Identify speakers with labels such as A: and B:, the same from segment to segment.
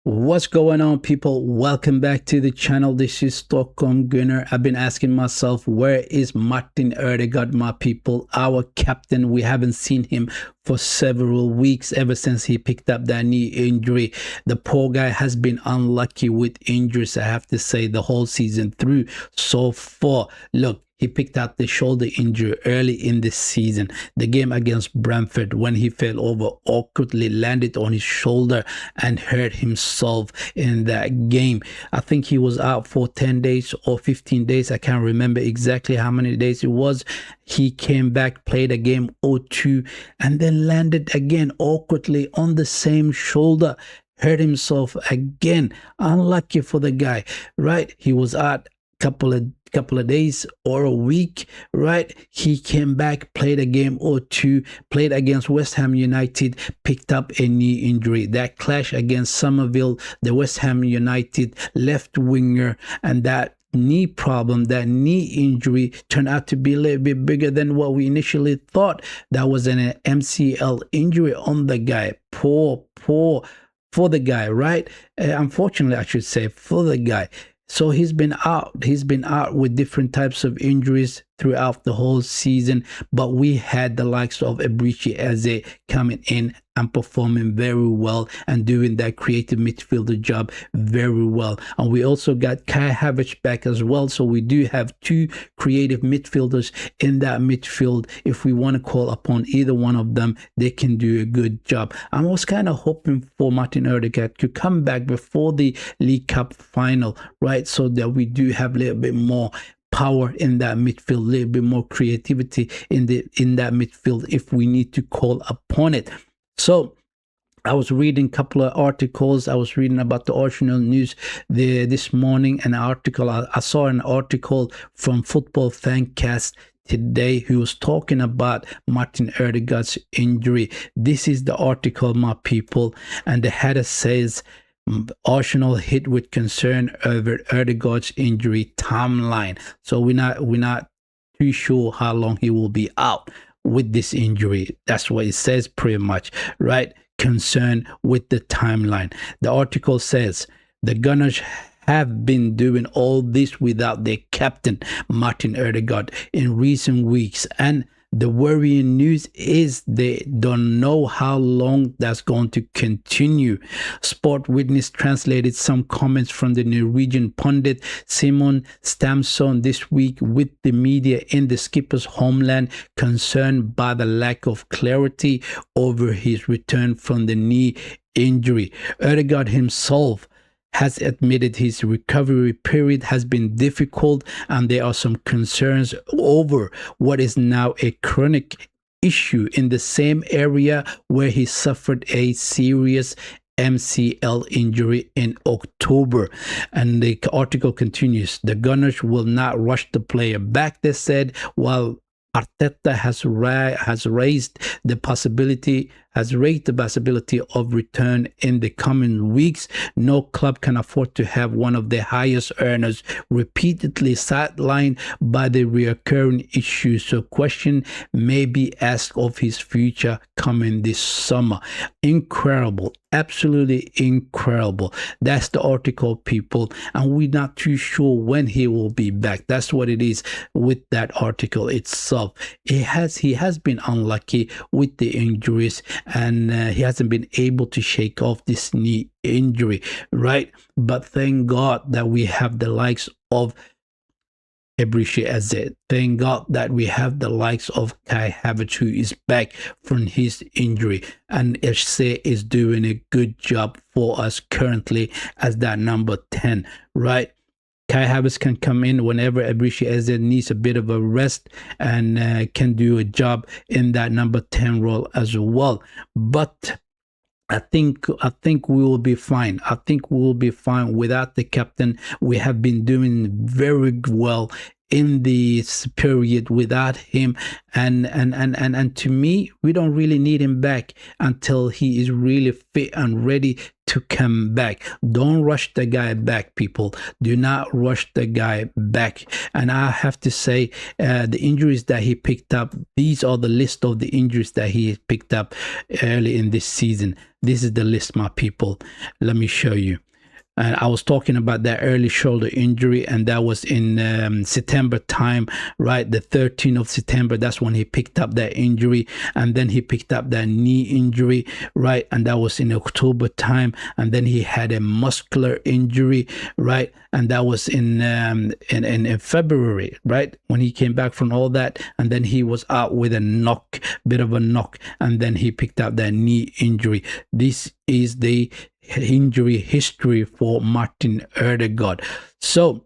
A: What's going on, people? Welcome back to the channel. This is Stockholm Gunner. I've been asking myself, where is Martin Odegaard, my people? Our captain. We haven't seen him for several weeks, ever since he picked up that knee injury. The poor guy has been unlucky with injuries, I have to say, the whole season through so far. Look, he picked up the shoulder injury early in the season. The game against Brentford, when he fell over, awkwardly landed on his shoulder and hurt himself in that game. I think he was out for 10 days or 15 days. I can't remember exactly how many days it was. He came back, played a game or two, and then landed again awkwardly on the same shoulder. Hurt himself again. Unlucky for the guy, right? He was out couple of days or a week, right? He came back, played a game or two, played against West Ham United, picked up a knee injury. That clash against Somerville, the West Ham United left winger, and that knee problem, that knee injury turned out to be a little bit bigger than what we initially thought. That was an MCL injury on the guy. Poor for the guy, right? Unfortunately, I should say, for the guy. So he's been out. He's been out with different types of injuries throughout the whole season. But we had the likes of Ebrichi Eze coming in and performing very well and doing that creative midfielder job very well. And we also got Kai Havertz back as well. So we do have two creative midfielders in that midfield. If we want to call upon either one of them, they can do a good job. I was kind of hoping for Martin Odegaard to come back before the League Cup final, right? So that we do have a little bit more power in that midfield, a little bit more creativity in that midfield if we need to call upon it. So I was reading a couple of articles. I was reading about the Arsenal news this morning. I saw an article from Football Fancast today who was talking about Martin Odegaard's injury. This is the article, my people, and the header says, Arsenal hit with concern over Ødegaard's injury timeline. So we're not too sure how long he will be out with this injury. That's what it says pretty much, right? Concern with the timeline. The article says the Gunners have been doing all this without their captain Martin Odegaard in recent weeks, and the worrying news is they don't know how long that's going to continue. Sport Witness translated some comments from the Norwegian pundit Simon Stamson this week with the media in the skipper's homeland, concerned by the lack of clarity over his return from the knee injury. Ødegaard himself has admitted his recovery period has been difficult, and there are some concerns over what is now a chronic issue in the same area where he suffered a serious MCL injury in October. And the article continues, the Gunners will not rush the player back, they said, while Arteta has raised the possibility of return in the coming weeks. No club can afford to have one of the highest earners repeatedly sidelined by the recurring issues. So question may be asked of his future coming this summer. Incredible. Absolutely incredible. That's the article, people, and we're not too sure when he will be back. That's what it is with that article itself. He has been unlucky with the injuries, and he hasn't been able to shake off this knee injury, right? But thank God that we have the likes of Ebrichi Eze. Thank God that we have the likes of Kai Havertz, who is back from his injury, and Eze is doing a good job for us currently as that number 10, right? Kai Havertz can come in whenever Ebrichi Eze needs a bit of a rest, and can do a job in that number 10 role as well. But I think we will be fine. I think we will be fine without the captain. We have been doing very well in this period without him, and to me, we don't really need him back until he is really fit and ready to come back. Don't rush the guy back, people. Do not rush the guy back. And I have to say, the injuries that he picked up, these are the list of the injuries that he picked up early in this season. This is the list, my people. Let me show you. And I was talking about that early shoulder injury, and that was in September time, right? The 13th of September, that's when he picked up that injury. And then he picked up that knee injury, right? And that was in October time. And then he had a muscular injury, right? And that was in February, right? When he came back from all that. And then he was out with a knock, bit of a knock. And then he picked up that knee injury. This is the injury history for Martin Odegaard. So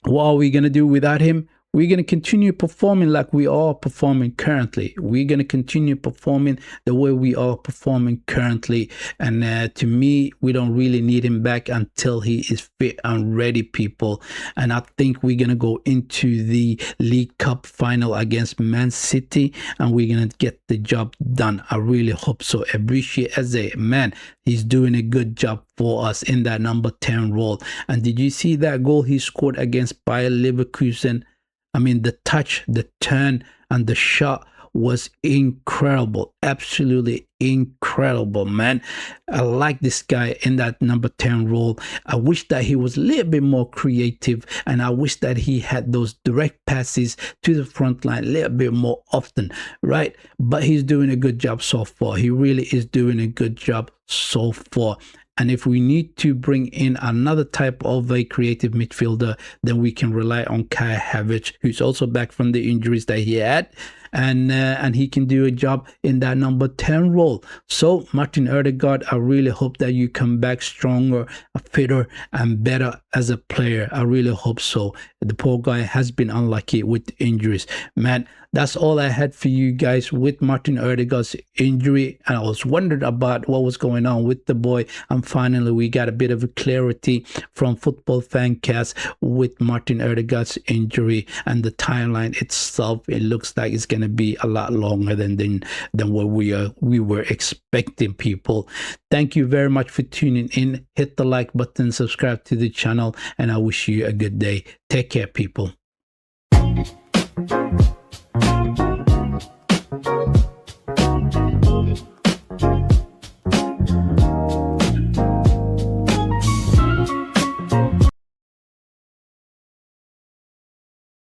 A: what are we going to do without him? We're going to continue performing like we are performing currently. We're going to continue performing the way we are performing currently. And to me, we don't really need him back until he is fit and ready, people. And I think we're going to go into the League Cup final against Man City, and we're going to get the job done. I really hope so. Appreciate Eze, man, he's doing a good job for us in that number 10 role. And did you see that goal he scored against Bayer Leverkusen? I mean, the touch, the turn, and the shot was incredible. Absolutely incredible, man. I like this guy in that number 10 role. I wish that he was a little bit more creative, and I wish that he had those direct passes to the front line a little bit more often, right? But he's doing a good job so far. He really is doing a good job so far. And if we need to bring in another type of a creative midfielder, then we can rely on Kai Havertz, who's also back from the injuries that he had. And he can do a job in that number 10 role. So Martin Odegaard, I really hope that you come back stronger, fitter, and better as a player. I really hope so. The poor guy has been unlucky with injuries. Man, that's all I had for you guys with Martin Odegaard's injury. And I was wondering about what was going on with the boy. And finally, we got a bit of a clarity from Football Fancast with Martin Odegaard's injury and the timeline itself. It looks like it's going to be a lot longer than what we were expecting, people. Thank you very much for tuning in. Hit the like button, subscribe to the channel, and I wish you a good day. Take care, people.